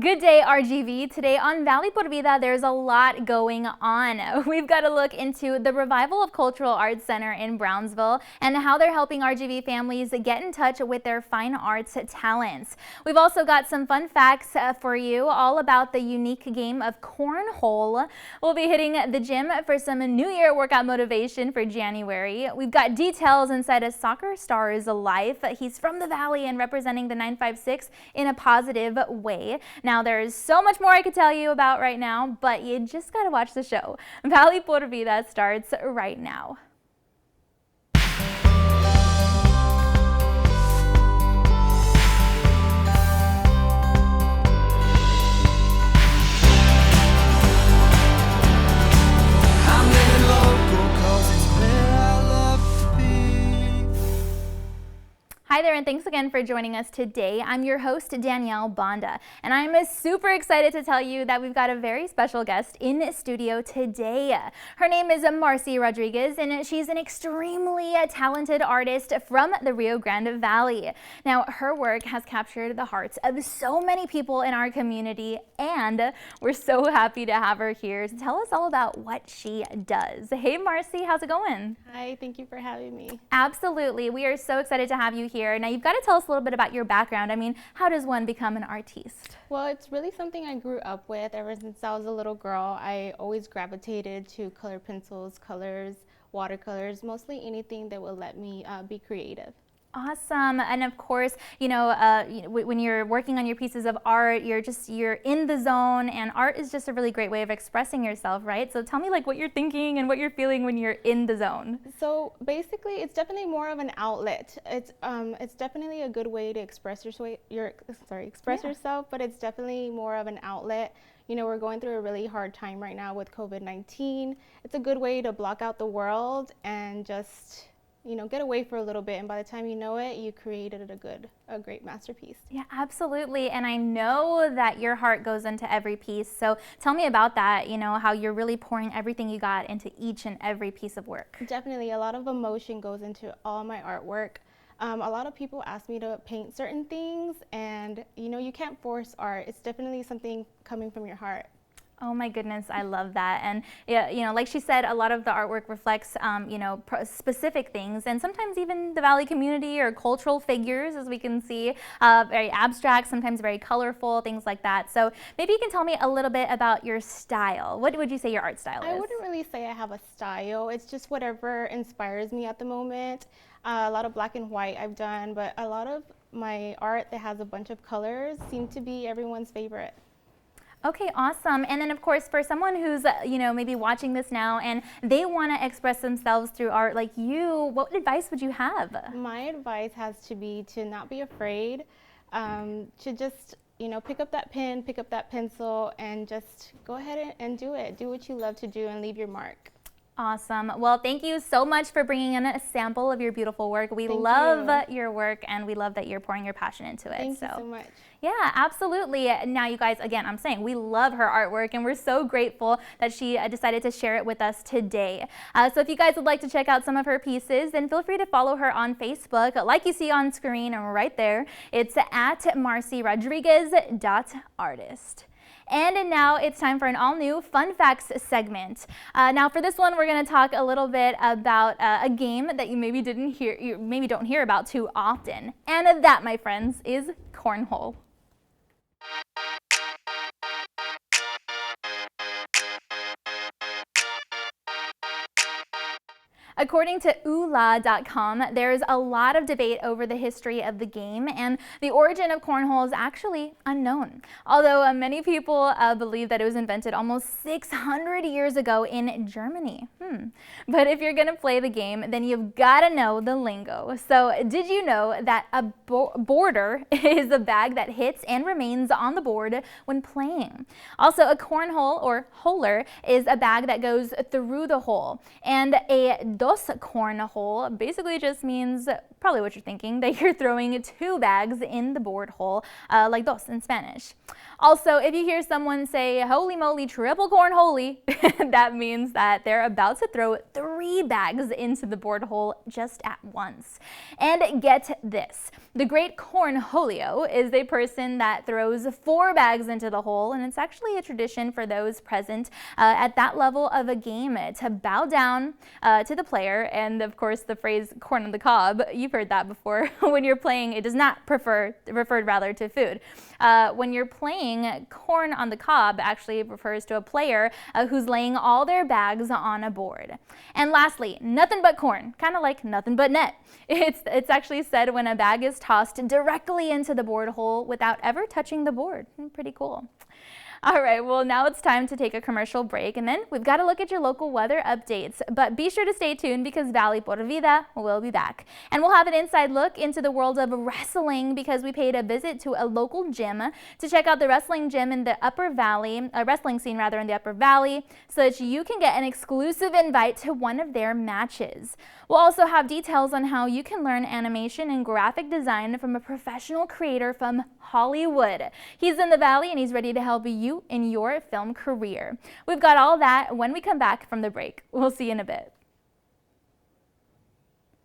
Good day, RGV. Today on Valley por Vida, there's a lot going on. We've got to look into the Revival of Cultural Arts Center in Brownsville and how they're helping RGV families get in touch with their fine arts talents. We've also got some fun facts for you all about the unique game of Cornhole. We'll be hitting the gym for some New Year workout motivation for January. We've got details inside a soccer star's life. He's from the Valley and representing the 956 in a positive way. Now, there's so much more I could tell you about right now, but you just got to watch the show. Valley por Vida starts right now. Hi there, and thanks again for joining us today. I'm your host, Danielle Banda, and I'm super excited to tell you that we've got a very special guest in studio today. Her name is Marcy Rodriguez, and she's an extremely talented artist from the Rio Grande Valley. Now, her work has captured the hearts of so many people in our community, and we're so happy to have her here to tell us all about what she does. Hey, Marcy, how's it going? Hi, thank you for having me. Absolutely. We are so excited to have you here. Now, you've got to tell us a little bit about your background. I mean, how does one become an artiste? Well, it's really something I grew up with ever since I was a little girl. I always gravitated to color pencils, colors, watercolors, mostly anything that will let me be creative. Awesome. And of course, when you're working on your pieces of art, you're in the zone, and art is just a really great way of expressing yourself, right? So tell me what you're thinking and what you're feeling when you're in the zone. So basically, it's definitely more of an outlet. It's definitely a good way to express yourself, but it's definitely more of an outlet. You know, we're going through a really hard time right now with COVID-19. It's a good way to block out the world and just get away for a little bit, and by the time you know it, you created a great masterpiece. Yeah, absolutely. And I know that your heart goes into every piece. So tell me about that, how you're really pouring everything you got into each and every piece of work. Definitely. A lot of emotion goes into all my artwork. A lot of people ask me to paint certain things, and you can't force art. It's definitely something coming from your heart. Oh my goodness, I love that. And like she said, a lot of the artwork reflects, specific things, and sometimes even the Valley community or cultural figures, as we can see, very abstract, sometimes very colorful, things like that. So maybe you can tell me a little bit about your style. What would you say your art style is? I wouldn't really say I have a style. It's just whatever inspires me at the moment. A lot of black and white I've done, but a lot of my art that has a bunch of colors seem to be everyone's favorite. Okay, awesome. And then of course, for someone who's, maybe watching this now and they want to express themselves through art like you, what advice would you have? My advice has to be to not be afraid, to just, pick up that pen, pick up that pencil, and just go ahead and do it. Do what you love to do and leave your mark. Awesome. Well, thank you so much for bringing in a sample of your beautiful work. We love your work, and we love that you're pouring your passion into it. Thank you so much. Yeah, absolutely. Now, you guys, again, I'm saying we love her artwork, and we're so grateful that she decided to share it with us today. So if you guys would like to check out some of her pieces, then feel free to follow her on Facebook, like you see on screen and right there. It's at marcyrodriguez.artist. And now it's time for an all-new Fun Facts segment. Now, for this one, we're going to talk a little bit about a game that you maybe don't hear about too often, and that, my friends, is Cornhole. According to oola.com, there's a lot of debate over the history of the game, and the origin of cornhole is actually unknown. Although many people believe that it was invented almost 600 years ago in Germany. But if you're gonna play the game, then you've gotta know the lingo. So did you know that a border is a bag that hits and remains on the board when playing? Also, a cornhole or holer is a bag that goes through the hole, and a dos, cornhole, basically just means probably what you're thinking, that you're throwing 2 bags in the board hole, like dos in Spanish. Also, if you hear someone say, holy moly, triple cornhole, that means that they're about to throw 3 bags into the board hole just at once. And get this, the great cornholio is a person that throws 4 bags into the hole, and it's actually a tradition for those present at that level of a game to bow down to the player. And of course, the phrase corn on the cob, you've heard that before. When you're playing, it does not referred rather to food. When you're playing, corn on the cob actually refers to a player who's laying all their bags on a board. And lastly, nothing but corn, kind of like nothing but net. It's actually said when a bag is tossed directly into the board hole without ever touching the board. Pretty cool. All right, well, now it's time to take a commercial break, and then we've got to look at your local weather updates. But be sure to stay tuned because Valley por Vida will be back. And we'll have an inside look into the world of wrestling because we paid a visit to a local gym to check out the wrestling gym in the Upper Valley, a wrestling scene rather in the Upper Valley, so that you can get an exclusive invite to one of their matches. We'll also have details on how you can learn animation and graphic design from a professional creator from Hollywood. He's in the Valley and he's ready to help you in your film career. We've got all that when we come back from the break. We'll see you in a bit.